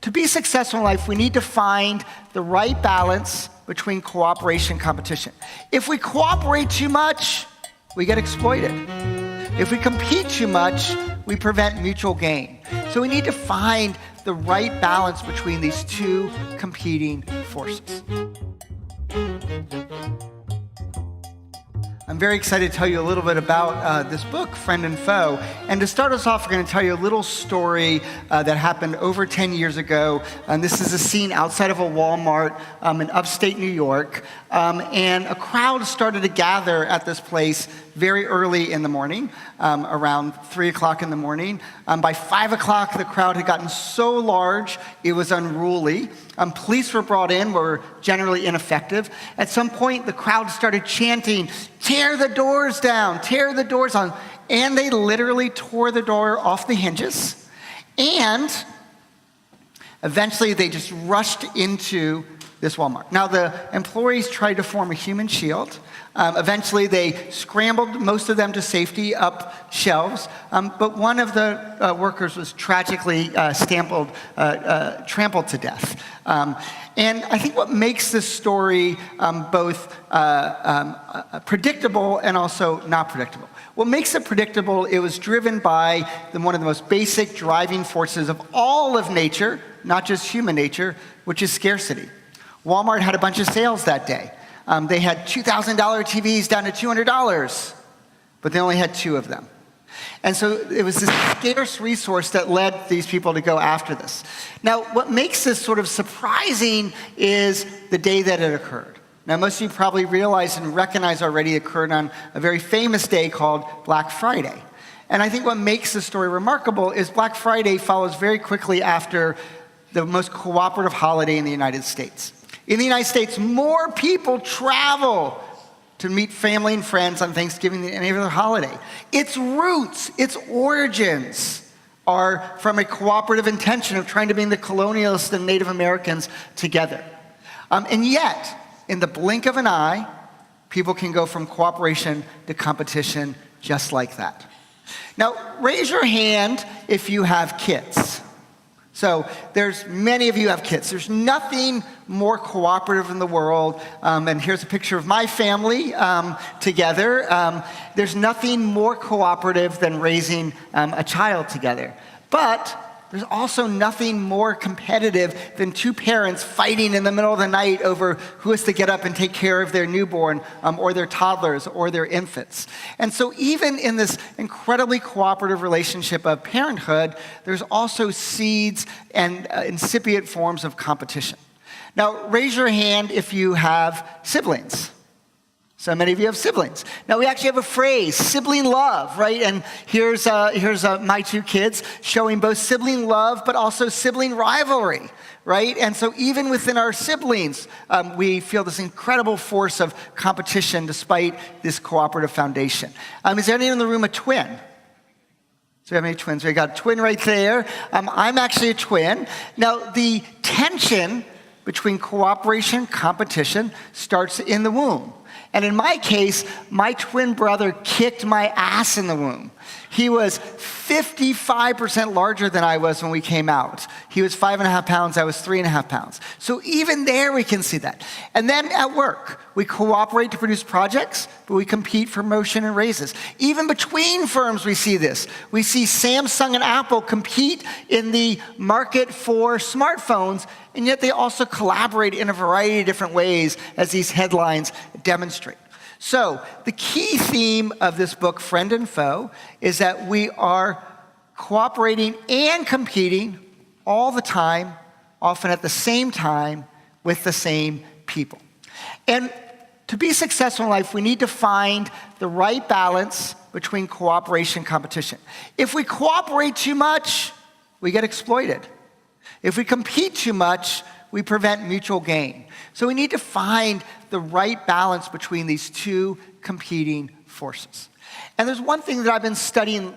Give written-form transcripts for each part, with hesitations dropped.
To be successful in life, we need to find the right balance between cooperation and competition. If we cooperate too much, we get exploited. If we compete too much, we prevent mutual gain. So we need to find the right balance between these two competing forces. I'm very excited to tell you a little bit about this book, Friend and Foe. And to start us off, we're going to tell you a little story that happened over 10 years ago. And this is a scene outside of a Walmart in upstate New York. And a crowd started to gather at this place very early in the morning, around 3 o'clock in the morning. By 5 o'clock, the crowd had gotten so large, it was unruly. Police were brought in, were generally ineffective. At some point, the crowd started chanting, "Tear the doors down, tear the doors down." And they literally tore the door off the hinges. And eventually, they just rushed into this Walmart. Now, the employees tried to form a human shield. Eventually, they scrambled most of them to safety up shelves, but one of the workers was tragically trampled to death. And I think what makes this story both predictable and also not predictable. What makes it predictable, it was driven by one of the most basic driving forces of all of nature, not just human nature, which is scarcity. Walmart had a bunch of sales that day. They had $2,000 TVs down to $200, but they only had 2 of them. And so it was this scarce resource that led these people to go after this. Now, what makes this sort of surprising is the day that it occurred. Now, most of you probably realize and recognize already it occurred on a very famous day called Black Friday. And I think what makes this story remarkable is Black Friday follows very quickly after the most cooperative holiday in the United States. In the United States, more people travel to meet family and friends on Thanksgiving than any other holiday. Its roots, its origins are from a cooperative intention of trying to bring the colonialists and Native Americans together. And yet, in the blink of an eye, people can go from cooperation to competition just like that. Now, raise your hand if you have kids. So there's many of you have kids. There's nothing more cooperative in the world. And here's a picture of my family together. There's nothing more cooperative than raising a child together. But there's also nothing more competitive than 2 parents fighting in the middle of the night over who has to get up and take care of their newborn or their toddlers or their infants. And so even in this incredibly cooperative relationship of parenthood, there's also seeds and incipient forms of competition. Now, raise your hand if you have siblings. So many of you have siblings. Now, we actually have a phrase, sibling love, right? And here's my 2 kids showing both sibling love, but also sibling rivalry, right? And so even within our siblings, we feel this incredible force of competition despite this cooperative foundation. Is there anyone in the room a twin? So we have any twins? We got a twin right there. I'm actually a twin. Now, the tension between cooperation and competition starts in the womb. And in my case, my twin brother kicked my ass in the womb. He was 55% larger than I was when we came out. He was 5.5 pounds, I was 3.5 pounds. So even there we can see that. And then at work, we cooperate to produce projects, but we compete for promotion and raises. Even between firms we see this. We see Samsung and Apple compete in the market for smartphones, and yet they also collaborate in a variety of different ways as these headlines demonstrate. So the key theme of this book, Friend and Foe, is that we are cooperating and competing all the time, often at the same time, with the same people. And to be successful in life, we need to find the right balance between cooperation and competition. If we cooperate too much, we get exploited. If we compete too much, we prevent mutual gain. So we need to find the right balance between these 2 competing forces. And there's one thing that I've been studying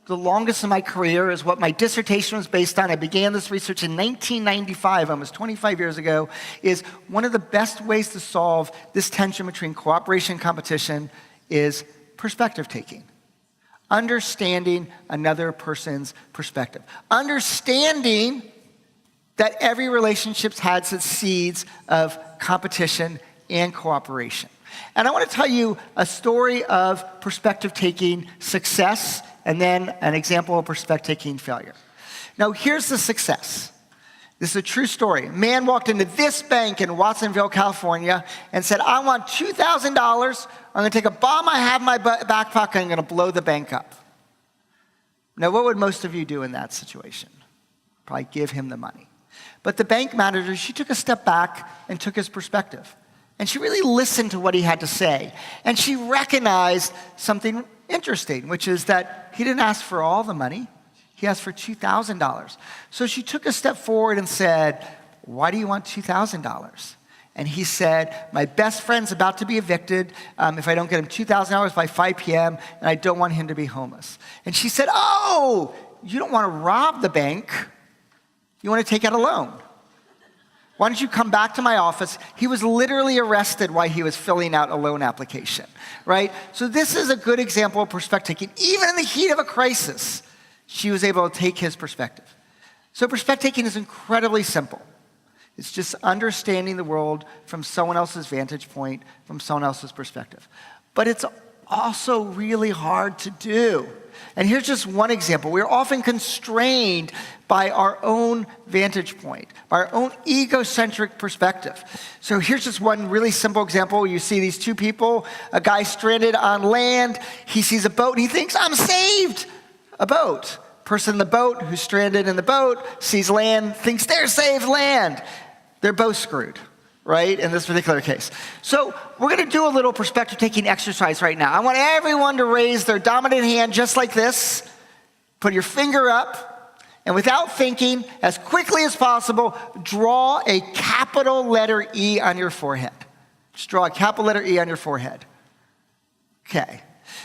the longest in my career, is what my dissertation was based on. I began this research in 1995, almost 25 years ago, is one of the best ways to solve this tension between cooperation and competition is perspective taking. Understanding another person's perspective. Understanding that every relationship has its seeds of competition and cooperation. And I want to tell you a story of perspective-taking success and then an example of perspective-taking failure. Now, here's the success. This is a true story. A man walked into this bank in Watsonville, California, and said, I want $2,000. I'm going to take a bomb I have in my back pocket, and I'm going to blow the bank up. Now, what would most of you do in that situation? Probably give him the money. But the bank manager, she took a step back and took his perspective. And she really listened to what he had to say. And she recognized something interesting, which is that he didn't ask for all the money. He asked for $2,000. So she took a step forward and said, why do you want $2,000? And he said, my best friend's about to be evicted if I don't get him $2,000 by 5 p.m., and I don't want him to be homeless. And she said, oh, you don't want to rob the bank. You want to take out a loan. Why don't you come back to my office? He was literally arrested while he was filling out a loan application, right? So this is a good example of perspective taking. Even in the heat of a crisis, she was able to take his perspective. So perspective taking is incredibly simple. It's just understanding the world from someone else's vantage point, from someone else's perspective. But it's also really hard to do. And here's just one example. We're often constrained by our own vantage point, by our own egocentric perspective. So here's just one really simple example. You see these two people, a guy stranded on land. He sees a boat and he thinks, I'm saved. A boat. Person in the boat who's stranded in the boat sees land, thinks they're saved land. They're both screwed, right, in this particular case. So we're going to do a little perspective-taking exercise right now. I want everyone to raise their dominant hand just like this. Put your finger up, and without thinking, as quickly as possible, draw a capital letter E on your forehead. Just draw a capital letter E on your forehead. Okay.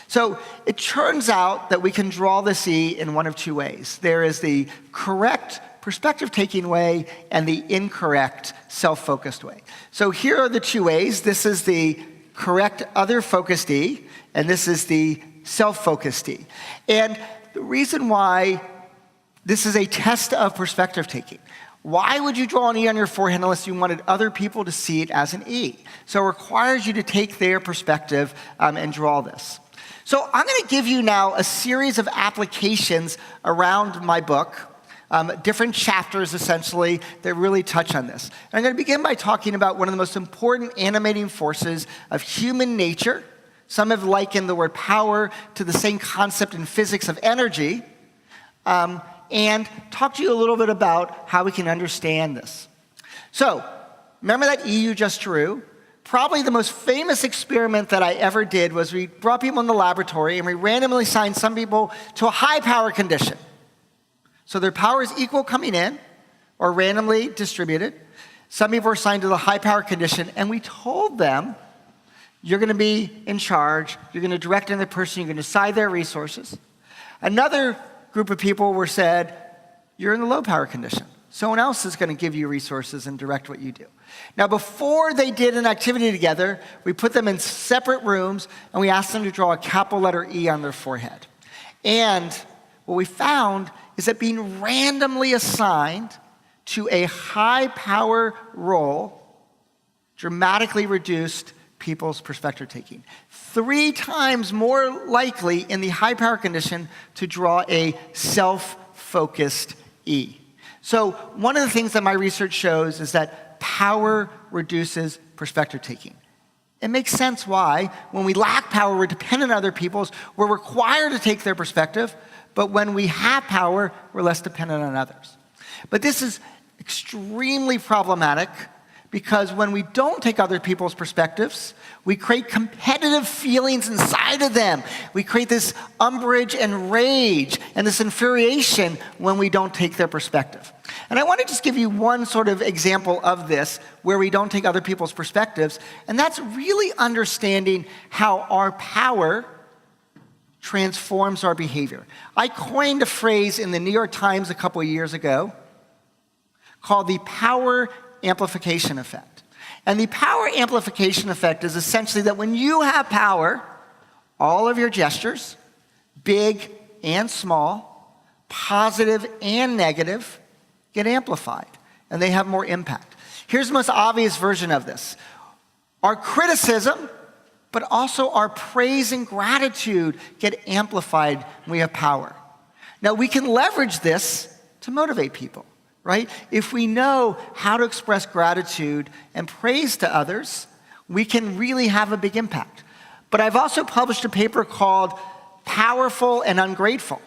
So it turns out that we can draw this E in one of two ways. There is the correct perspective-taking way and the incorrect self-focused way. So here are the two ways. This is the correct other-focused E, and this is the self-focused E. And the reason why this is a test of perspective-taking. Why would you draw an E on your forehead unless you wanted other people to see it as an E? So it requires you to take their perspective and draw this. So I'm going to give you now a series of applications around my book, different chapters essentially that really touch on this. And I'm going to begin by talking about one of the most important animating forces of human nature. Some have likened the word power to the same concept in physics of energy, and talk to you a little bit about how we can understand this. So, remember that E you just drew? Probably the most famous experiment that I ever did was we brought people in the laboratory and we randomly assigned some people to a high power condition. So their power is equal coming in or randomly distributed. Some people were assigned to the high power condition and we told them, you're going to be in charge, you're going to direct another person, you're going to decide their resources. Another group of people were said, you're in the low power condition. Someone else is going to give you resources and direct what you do. Now, before they did an activity together, we put them in separate rooms and we asked them to draw a capital letter E on their forehead. And what we found is that being randomly assigned to a high power role dramatically reduced people's perspective taking. 3 times more likely in the high power condition to draw a self-focused E. So one of the things that my research shows is that power reduces perspective taking. It makes sense why. When we lack power, we're dependent on other people's. We're required to take their perspective. But when we have power, we're less dependent on others. But this is extremely problematic because when we don't take other people's perspectives, we create competitive feelings inside of them. We create this umbrage and rage and this infuriation when we don't take their perspective. And I want to just give you one sort of example of this where we don't take other people's perspectives, and that's really understanding how our power transforms our behavior. I coined a phrase in the New York Times a couple of years ago called the power amplification effect. And the power amplification effect is essentially that when you have power, all of your gestures, big and small, positive and negative, get amplified. and they have more impact. Here's the most obvious version of this. Our criticism, but also our praise and gratitude get amplified when we have power. Now, we can leverage this to motivate people, right? If we know how to express gratitude and praise to others, we can really have a big impact. But I've also published a paper called Powerful and Ungrateful,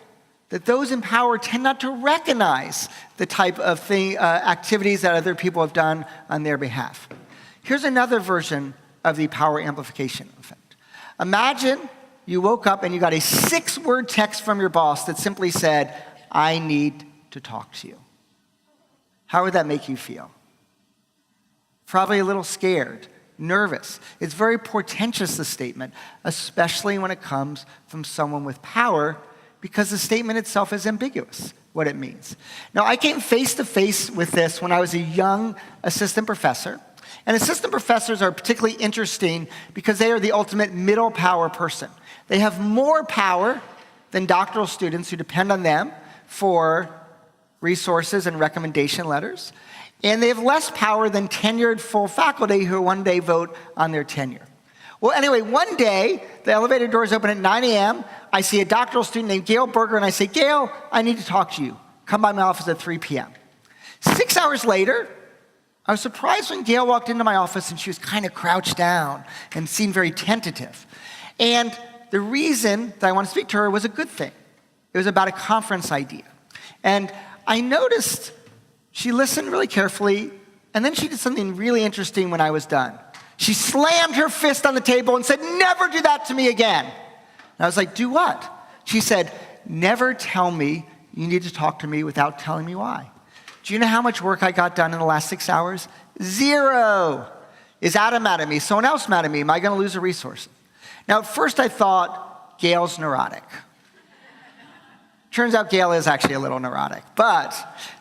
that those in power tend not to recognize the type of activities that other people have done on their behalf. Here's another version of the power amplification effect. Imagine you woke up and you got a 6-word text from your boss that simply said, "I need to talk to you." How would that make you feel? Probably a little scared, nervous. It's very portentous, the statement, especially when it comes from someone with power, because the statement itself is ambiguous, what it means. Now, I came face to face with this when I was a young assistant professor. And assistant professors are particularly interesting because they are the ultimate middle power person. They have more power than doctoral students who depend on them for resources and recommendation letters. And they have less power than tenured full faculty who one day vote on their tenure. Well, anyway, one day, the elevator doors open at 9 a.m. I see a doctoral student named Gail Berger, and I say, "Gail, I need to talk to you. Come by my office at 3 p.m. 6 hours later, I was surprised when Gail walked into my office and she was kind of crouched down and seemed very tentative. And the reason that I wanted to speak to her was a good thing. It was about a conference idea. And I noticed she listened really carefully, and then she did something really interesting when I was done. She slammed her fist on the table and said, "Never do that to me again." And I was like, "Do what?" She said, "Never tell me you need to talk to me without telling me why." Do you know how much work I got done in the last 6 hours? 0. Is Adam mad at me? Someone else mad at me? Am I going to lose a resource? Now, at first I thought, Gail's neurotic. Turns out Gail is actually a little neurotic. But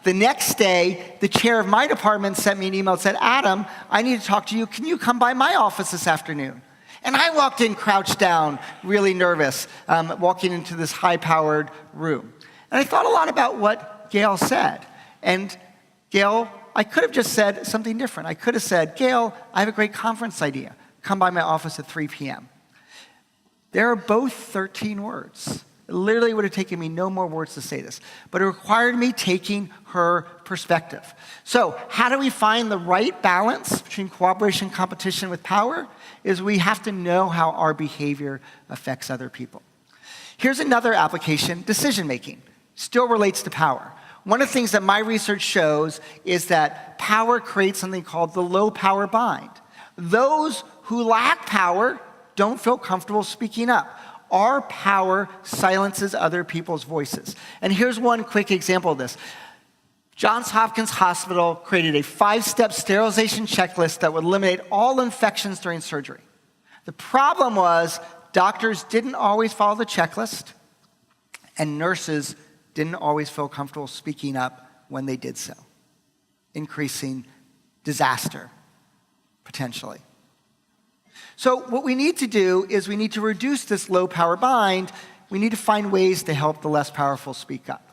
the next day, the chair of my department sent me an email that said, "Adam, I need to talk to you. Can you come by my office this afternoon?" And I walked in crouched down, really nervous, walking into this high-powered room. And I thought a lot about what Gail said. And Gail, I could have just said something different. I could have said, "Gail, I have a great conference idea. Come by my office at 3 p.m. There are both 13 words. It literally would have taken me no more words to say this, but it required me taking her perspective. So how do we find the right balance between cooperation and competition with power? Is we have to know how our behavior affects other people. Here's another application, decision-making. Still relates to power. One of the things that my research shows is that power creates something called the low power bind. Those who lack power don't feel comfortable speaking up. Our power silences other people's voices. And here's one quick example of this. Johns Hopkins Hospital created a 5-step sterilization checklist that would eliminate all infections during surgery. The problem was doctors didn't always follow the checklist, and nurses didn't always feel comfortable speaking up when they did so, increasing disaster, potentially. So what we need to do is we need to reduce this low power bind. We need to find ways to help the less powerful speak up.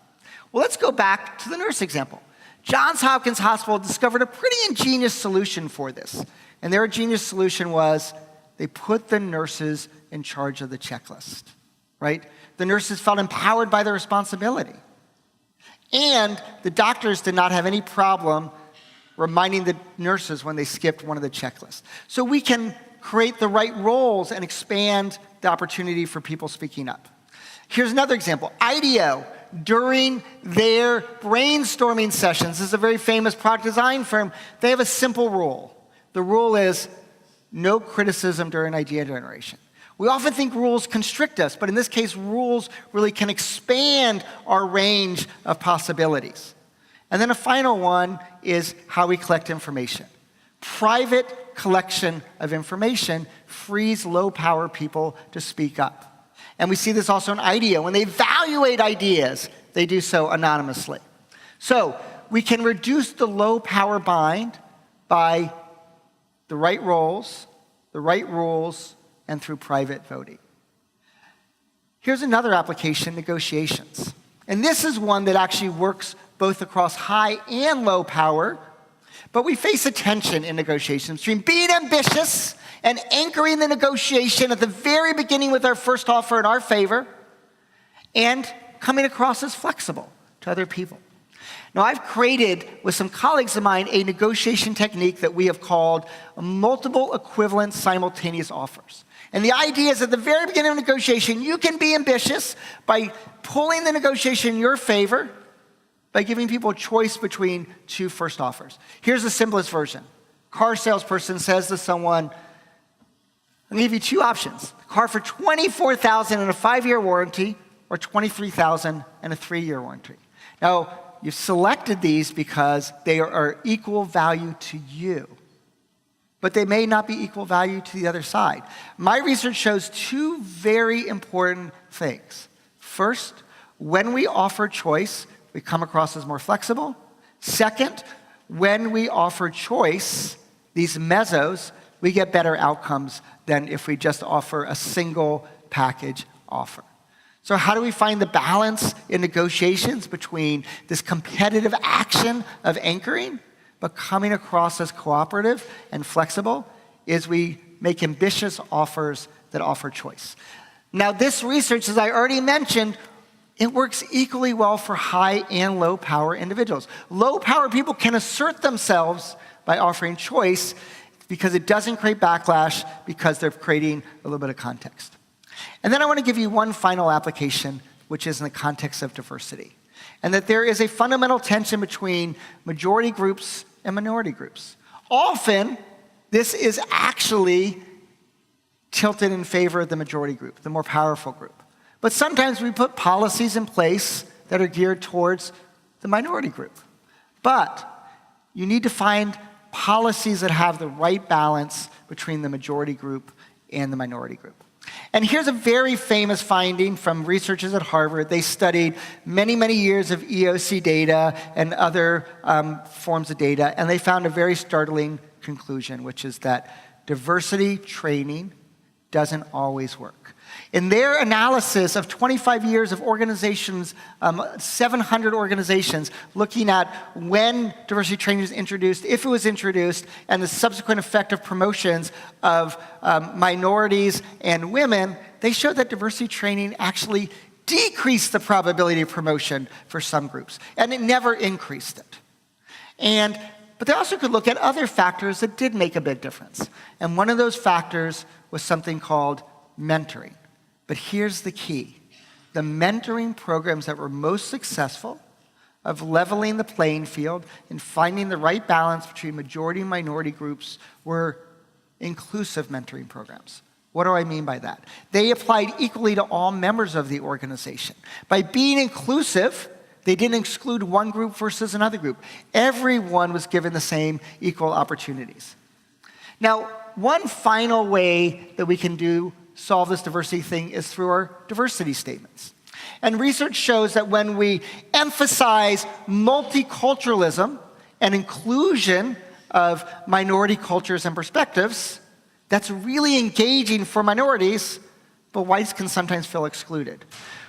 Well, let's go back to the nurse example. Johns Hopkins Hospital discovered a pretty ingenious solution for this. And their ingenious solution was they put the nurses in charge of the checklist, right? The nurses felt empowered by their responsibility. And the doctors did not have any problem reminding the nurses when they skipped one of the checklists. So we can create the right roles and expand the opportunity for people speaking up. Here's another example. IDEO, during their brainstorming sessions, this is a very famous product design firm, they have a simple rule. The rule is no criticism during idea generation. We often think rules constrict us, but in this case, rules really can expand our range of possibilities. And then a final one is how we collect information. Private collection of information frees low-power people to speak up. And we see this also in IDEO. When they evaluate ideas, they do so anonymously. So we can reduce the low-power bind by the right roles, the right rules, and through private voting. Here's another application, negotiations. And this is one that actually works both across high and low power But we face a tension in negotiations between being ambitious and anchoring the negotiation at the very beginning with our first offer in our favor and coming across as flexible to other people. Now, I've created, with some colleagues of mine, a negotiation technique that we have called multiple equivalent simultaneous offers. And the idea is at the very beginning of negotiation, you can be ambitious by pulling the negotiation in your favor by giving people a choice between two first offers. Here's the simplest version. Car salesperson says to someone, I'm going to give you two options. Car for $24,000 and a 5-year warranty, or $23,000 and a 3-year warranty. Now, you've selected these because they are equal value to you, but they may not be equal value to the other side. My research shows two very important things. First, when we offer choice, we come across as more flexible. Second, when we offer choice, these mesos, we get better outcomes than if we just offer a single package offer. So how do we find the balance in negotiations between this competitive action of anchoring, but coming across as cooperative and flexible, is we make ambitious offers that offer choice. Now, this research, as I already mentioned, it works equally well for high and low power individuals. Low power people can assert themselves by offering choice because it doesn't create backlash because they're creating a little bit of context. And then I want to give you one final application, which is in the context of diversity, and that there is a fundamental tension between majority groups and minority groups. Often, this is actually tilted in favor of the majority group, the more powerful group. But sometimes we put policies in place that are geared towards the minority group. But you need to find policies that have the right balance between the majority group and the minority group. And here's a very famous finding from researchers at Harvard. They studied many, many years of EOC data and other forms of data, and they found a very startling conclusion, which is that diversity training doesn't always work. In their analysis of 25 years of organizations, 700 organizations, looking at when diversity training was introduced, if it was introduced, and the subsequent effect of promotions of minorities and women, they showed that diversity training actually decreased the probability of promotion for some groups, and it never increased it. But they also could look at other factors that did make a big difference. And one of those factors was something called mentoring. But here's the key. The mentoring programs that were most successful of leveling the playing field and finding the right balance between majority and minority groups were inclusive mentoring programs. What do I mean by that? They applied equally to all members of the organization. By being inclusive, they didn't exclude one group versus another group. Everyone was given the same equal opportunities. Now, one final way that we can solve this diversity thing is through our diversity statements. And research shows that when we emphasize multiculturalism and inclusion of minority cultures and perspectives, that's really engaging for minorities, but whites can sometimes feel excluded.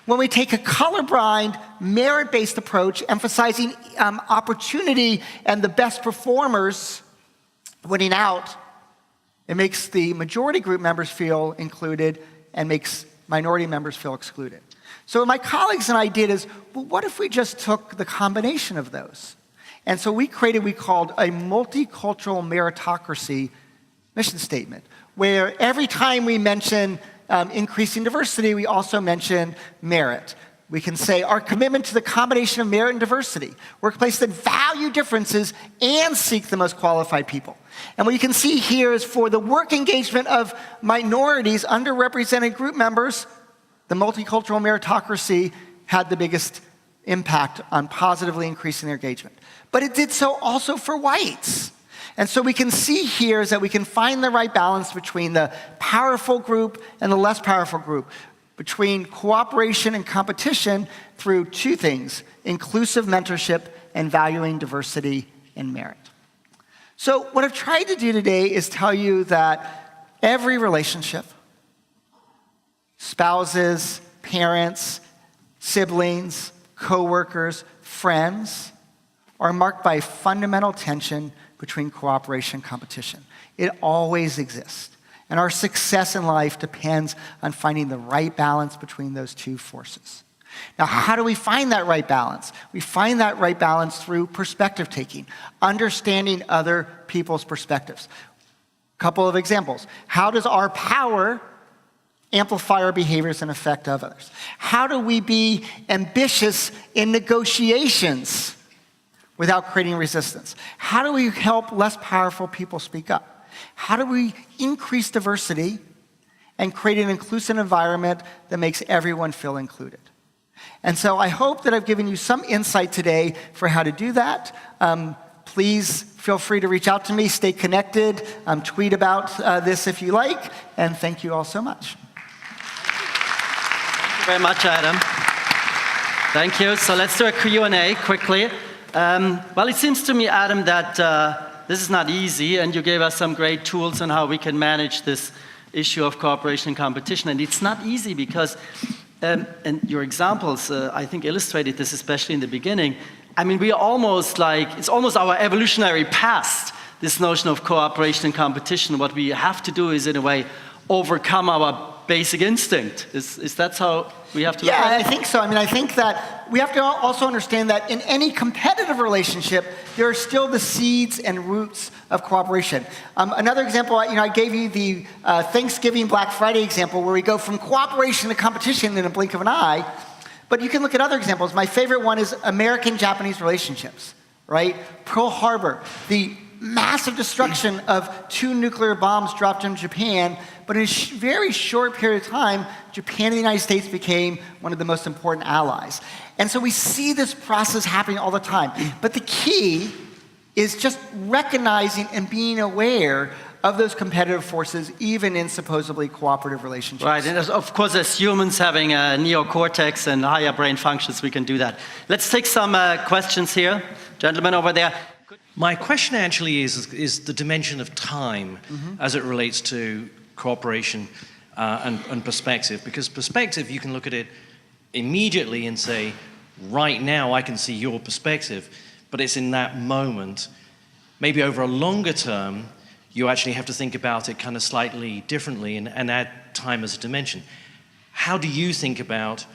When we take a colorblind, merit-based approach, emphasizing opportunity and the best performers winning out, it makes the majority group members feel included and makes minority members feel excluded. So what my colleagues and I did is, well, what if we just took the combination of those? And so we called a multicultural meritocracy mission statement, where every time we mention increasing diversity, we also mention merit. We can say our commitment to the combination of merit and diversity, workplaces that value differences and seek the most qualified people. And what you can see here is for the work engagement of minorities, underrepresented group members, the multicultural meritocracy had the biggest impact on positively increasing their engagement. But it did so also for whites. And so we can see here is that we can find the right balance between the powerful group and the less powerful group, between cooperation and competition through two things: inclusive mentorship and valuing diversity and merit. So what I've tried to do today is tell you that every relationship, spouses, parents, siblings, coworkers, friends, are marked by fundamental tension between cooperation and competition. It always exists. And our success in life depends on finding the right balance between those two forces. Now, how do we find that right balance? We find that right balance through perspective taking, understanding other people's perspectives. A couple of examples. How does our power amplify our behaviors and affect others? How do we be ambitious in negotiations without creating resistance? How do we help less powerful people speak up? How do we increase diversity and create an inclusive environment that makes everyone feel included? And so I hope that I've given you some insight today for how to do that. Please feel free to reach out to me, stay connected, tweet about this if you like, and thank you all so much. Thank you very much, Adam. Thank you. So let's do a Q&A quickly. Well, it seems to me, Adam, that this is not easy, and you gave us some great tools on how we can manage this issue of cooperation and competition. And it's not easy because, and your examples, I think, illustrated this, especially in the beginning. I mean, we are almost like, it's almost our evolutionary past, this notion of cooperation and competition. What we have to do is, in a way, overcome our basic instinct. Is that how we have to look at it? Yeah, I think so. I mean, I think that we have to also understand that in any competitive relationship, there are still the seeds and roots of cooperation. Another example, I gave you the Thanksgiving Black Friday example where we go from cooperation to competition in a blink of an eye. But you can look at other examples. My favorite one is American-Japanese relationships, right? Pearl Harbor, the massive destruction of 2 nuclear bombs dropped in Japan, but in a very short period of time, Japan and the United States became one of the most important allies. And so we see this process happening all the time. But the key is just recognizing and being aware of those competitive forces, even in supposedly cooperative relationships. Right, and of course, as humans having a neocortex and higher brain functions, we can do that. Let's take some questions here. Gentleman over there. My question actually is the dimension of time as it relates to cooperation and perspective. Because perspective, you can look at it immediately and say, right now I can see your perspective, but it's in that moment. Maybe over a longer term, you actually have to think about it kind of slightly differently and add time as a dimension. How do you think about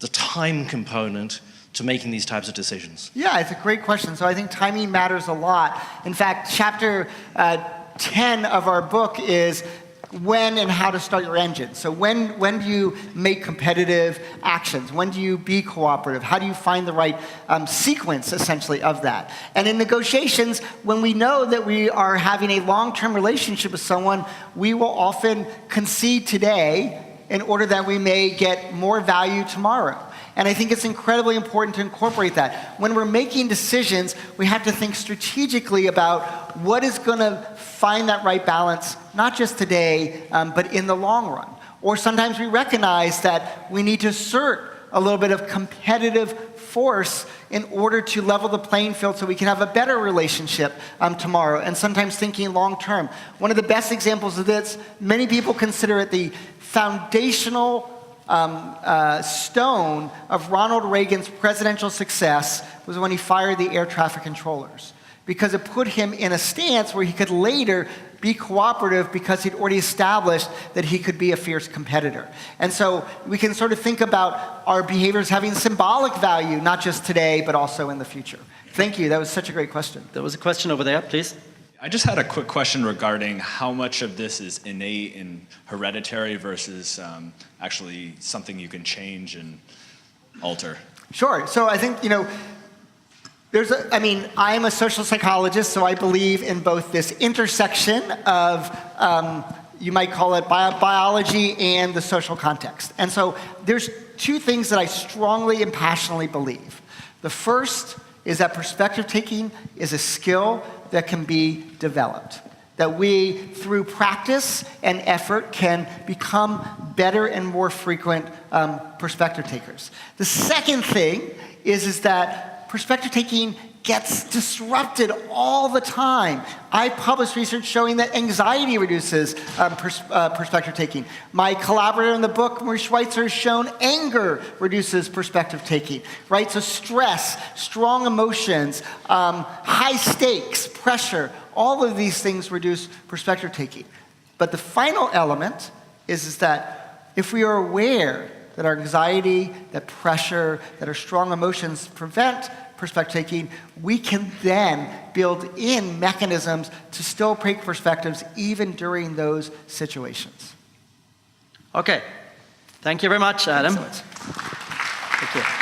the time component to making these types of decisions? Yeah, it's a great question. So I think timing matters a lot. In fact, chapter 10 of our book is when and how to start your engine. So when do you make competitive actions? When do you be cooperative? How do you find the right sequence, essentially, of that? And in negotiations, when we know that we are having a long-term relationship with someone, we will often concede today in order that we may get more value tomorrow. And I think it's incredibly important to incorporate that. When we're making decisions, we have to think strategically about what is going to find that right balance, not just today, but in the long run. Or sometimes we recognize that we need to assert a little bit of competitive force in order to level the playing field so we can have a better relationship tomorrow, and sometimes thinking long term. One of the best examples of this, many people consider it the foundational stone of Ronald Reagan's presidential success was when he fired the air traffic controllers, because it put him in a stance where he could later be cooperative because he'd already established that he could be a fierce competitor. And so we can sort of think about our behaviors having symbolic value, not just today, but also in the future. Thank you. That was such a great question. There was a question over there, please. I just had a quick question regarding how much of this is innate and hereditary versus actually something you can change and alter. Sure. So I think, I am a social psychologist, so I believe in both this intersection of, you might call it biology and the social context. And so there's 2 things that I strongly and passionately believe. The first is that perspective taking is a skill that can be developed, that we, through practice and effort, can become better and more frequent perspective takers. The second thing is that perspective taking gets disrupted all the time. I publish research showing that anxiety reduces perspective taking. My collaborator in the book, Marie Schweitzer, has shown anger reduces perspective taking, right? So stress, strong emotions, high stakes, pressure, all of these things reduce perspective taking. But the final element is that if we are aware that our anxiety, that pressure, that our strong emotions prevent perspective taking, we can then build in mechanisms to still break perspectives even during those situations. Okay. Thank you very much, Adam. Excellent. Thank you.